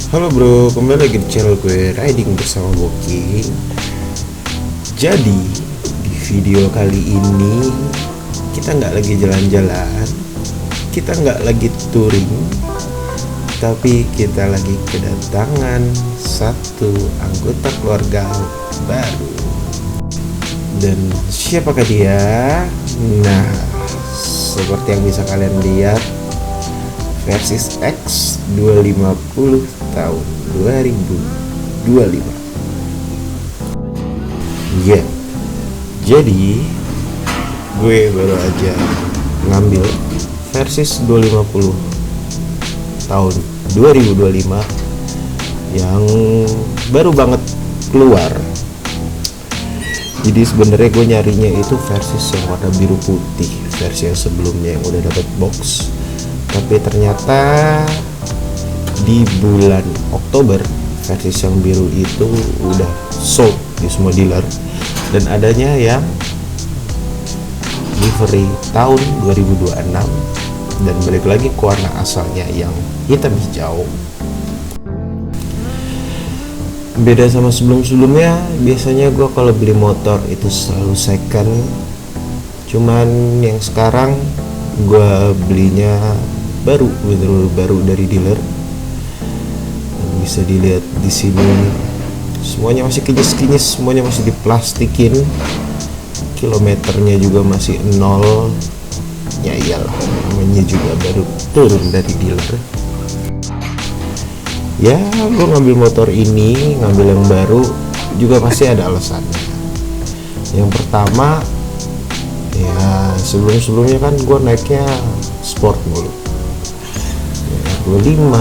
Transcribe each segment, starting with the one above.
Halo bro, kembali lagi di channel gue Riding bersama Boking. Jadi di video kali ini kita nggak lagi jalan-jalan, kita nggak lagi touring, tapi kita lagi kedatangan satu anggota keluarga baru. Dan siapakah dia? Nah, seperti yang bisa kalian lihat, Versys X 250 tahun 2025. Ya, jadi gue baru aja ngambil Versys 250 tahun 2025 yang baru banget keluar. Jadi sebenarnya gue nyarinya itu Versys yang warna biru putih, versi yang sebelumnya yang udah dapat box. Tapi ternyata di bulan Oktober Versys yang biru itu udah sold di semua dealer, dan adanya yang livery tahun 2026 dan balik lagi ke warna asalnya yang hitam hijau. Beda sama sebelum-sebelumnya, biasanya gue kalau beli motor itu selalu second, cuman yang sekarang gue belinya baru, bener-bener baru dari dealer. Dan bisa dilihat di sini semuanya masih kinyis-kinyis, semuanya masih diplastikin, kilometernya juga masih nol. Ya iyalah, namanya juga baru turun dari dealer. Ya, gue ngambil motor ini, ngambil yang baru juga pasti ada alasannya. Yang pertama, ya sebelum-sebelumnya kan gue naiknya sport mulu, 25,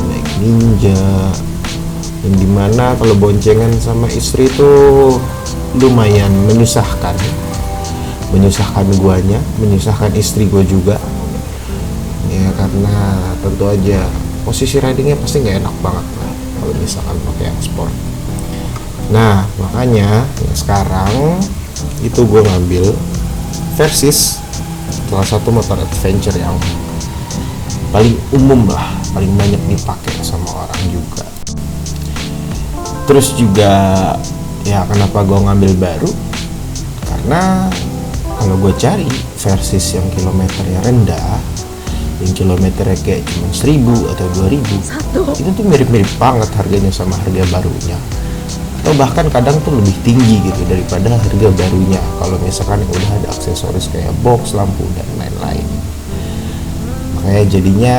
naik Ninja, yang dimana kalau boncengan sama istri tuh lumayan menyusahkan guanya, menyusahkan istri gue juga ya, karena tentu aja posisi ridingnya pasti nggak enak banget lah kalau misalkan pakai yang sport. Nah makanya yang sekarang itu gue ngambil Versys, salah satu motor adventure yang paling umum lah, paling banyak dipakai sama orang juga. Terus juga ya kenapa gue ngambil baru, karena kalau gue cari Versys yang kilometernya rendah, yang kilometernya kayak cuma 1000 atau 2000, itu tuh mirip-mirip banget harganya sama harga barunya, atau bahkan kadang tuh lebih tinggi gitu daripada harga barunya kalau misalkan udah ada aksesoris kayak box, lampu dan lain-lain. Makanya jadinya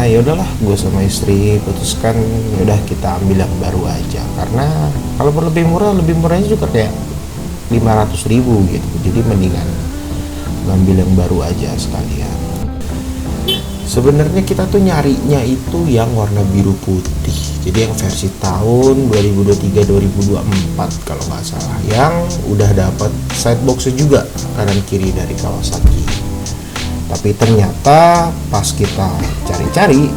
ya udahlah, gue sama istri putuskan ya udah kita ambil yang baru aja, karena kalau lebih murahnya juga kayak 500.000 gitu. Jadi mendingan ngambil yang baru aja sekalian. Sebenarnya kita tuh nyarinya itu yang warna biru putih, jadi yang versi tahun 2023-2024 kalau nggak salah, yang udah dapat sideboxnya juga kanan kiri dari Kawasaki. Tapi ternyata pas kita cari-cari,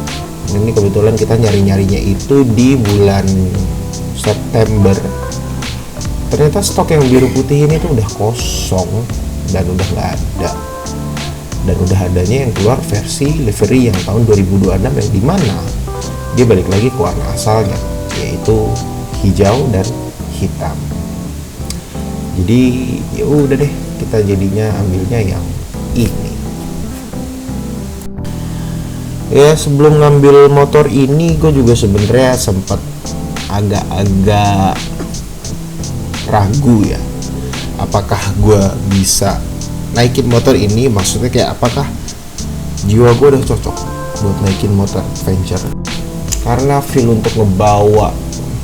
ini kebetulan kita nyarinya itu di bulan September, ternyata stok yang biru putih ini tuh udah kosong dan udah nggak ada. Dan udah adanya yang keluar versi livery yang tahun 2026 yang dimana dia balik lagi ke warna asalnya, yaitu hijau dan hitam. Jadi ya udah deh, kita jadinya ambilnya yang ini. Ya sebelum ngambil motor ini gue juga sebenarnya sempat agak-agak ragu ya, apakah gue bisa naikin motor ini, maksudnya kayak apakah jiwa gue udah cocok buat naikin motor adventure. Karena feel untuk ngebawa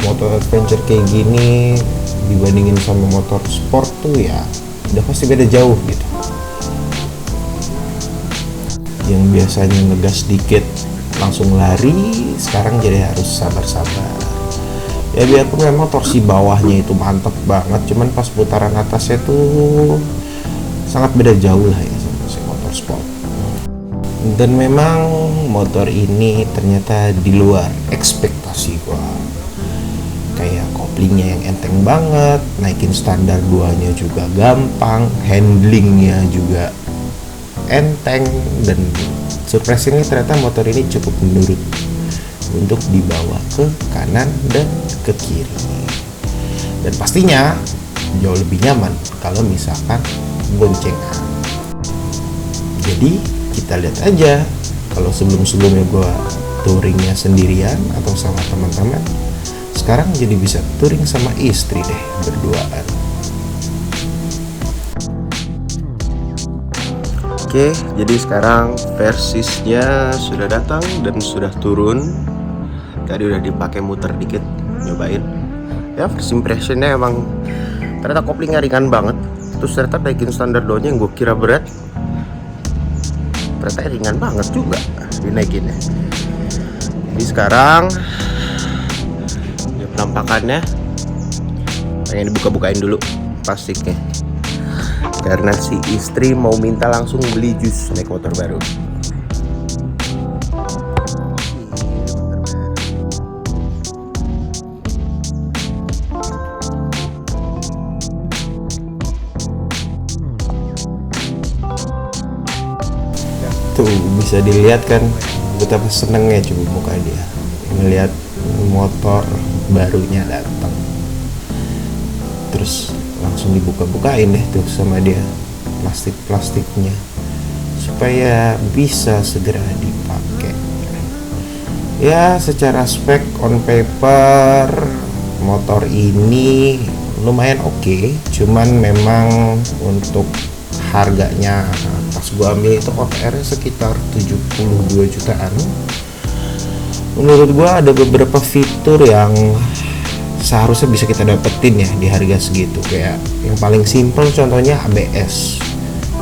motor adventure kayak gini dibandingin sama motor sport tuh ya udah pasti beda jauh gitu. Yang biasanya ngegas dikit langsung lari, sekarang jadi harus sabar-sabar. Ya biarpun memang torsi bawahnya itu mantep banget, cuman pas putaran atasnya tuh sangat beda jauh lah ya sama si motor sport. Dan memang motor ini ternyata di luar ekspektasi gua. Kayak koplingnya yang enteng banget, naikin standar 2-nya juga gampang, handlingnya juga enteng, dan surprise ini ternyata motor ini cukup menurut untuk dibawa ke kanan dan ke kiri. Dan pastinya jauh lebih nyaman kalau misalkan boncengan. Jadi kita lihat aja, kalau sebelumnya gue touringnya sendirian atau sama teman-teman, sekarang jadi bisa touring sama istri deh, berduaan. Oke, jadi sekarang Versysnya sudah datang dan sudah turun. Tadi udah dipakai muter dikit, nyobain. Ya, first impressionnya emang ternyata koplingnya ringan banget. Terus ternyata naikin standar downnya yang gue kira berat, ternyata ringan banget juga dinaikinnya. Jadi sekarang ya penampakannya pengen dibuka-bukain dulu plastiknya, karena si istri mau minta langsung beli jus naik motor baru. Tuh bisa dilihat kan betapa senengnya coba muka dia ngelihat motor barunya datang. Terus langsung dibuka-bukain deh tuh sama dia plastik-plastiknya supaya bisa segera dipakai. Ya, secara spek on paper motor ini lumayan oke, cuman memang untuk harganya pas gua ambil itu OTR sekitar 72 jutaan. Menurut gua ada beberapa fitur yang seharusnya bisa kita dapetin ya di harga segitu. Kayak yang paling simpel contohnya ABS.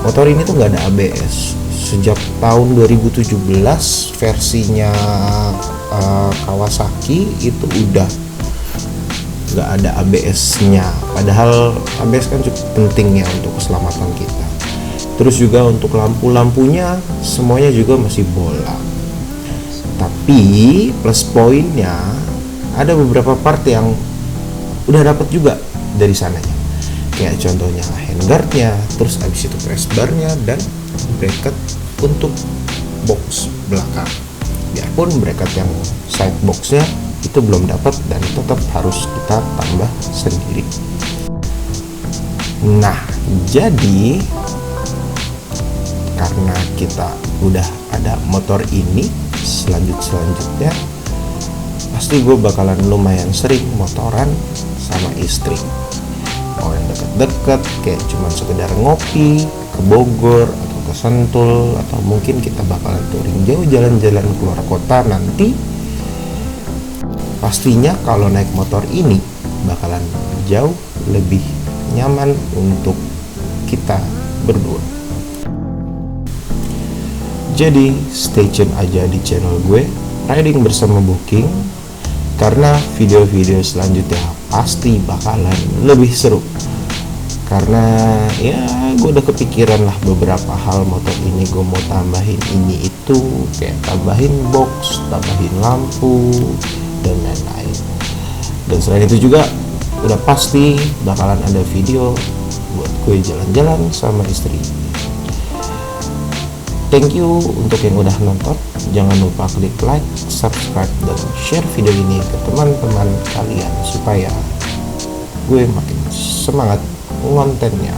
Motor ini tuh nggak ada ABS sejak tahun 2017 versinya Kawasaki itu udah nggak ada ABS-nya. Padahal ABS kan cukup penting ya untuk keselamatan kita. Terus juga untuk lampu-lampunya semuanya juga masih bola. Tapi plus poinnya ada beberapa part yang udah dapat juga dari sananya. Kayak contohnya handguardnya, terus abis itu press barnya dan bracket untuk box belakang. Biarpun bracket yang side boxnya itu belum dapat dan tetap harus kita tambah sendiri. Nah, jadi karena kita udah ada motor ini, selanjutnya pasti gue bakalan lumayan sering motoran sama istri. Mau yang deket-deket kayak cuman sekedar ngopi ke Bogor atau ke Sentul, atau mungkin kita bakalan touring jauh jalan-jalan keluar kota nanti. Pastinya kalau naik motor ini bakalan jauh lebih nyaman untuk kita berdua. Jadi stay tune aja di channel gue Riding Bersama Booking, karena video-video selanjutnya pasti bakalan lebih seru. Karena ya gue udah kepikiran lah beberapa hal motor ini, gue mau tambahin ini itu, kayak tambahin box, tambahin lampu dan lain-lain. Dan selain itu juga udah pasti bakalan ada video buat gue jalan-jalan sama istri. Thank you untuk yang udah nonton. Jangan lupa klik like, subscribe, dan share video ini ke teman-teman kalian supaya gue makin semangat kontennya.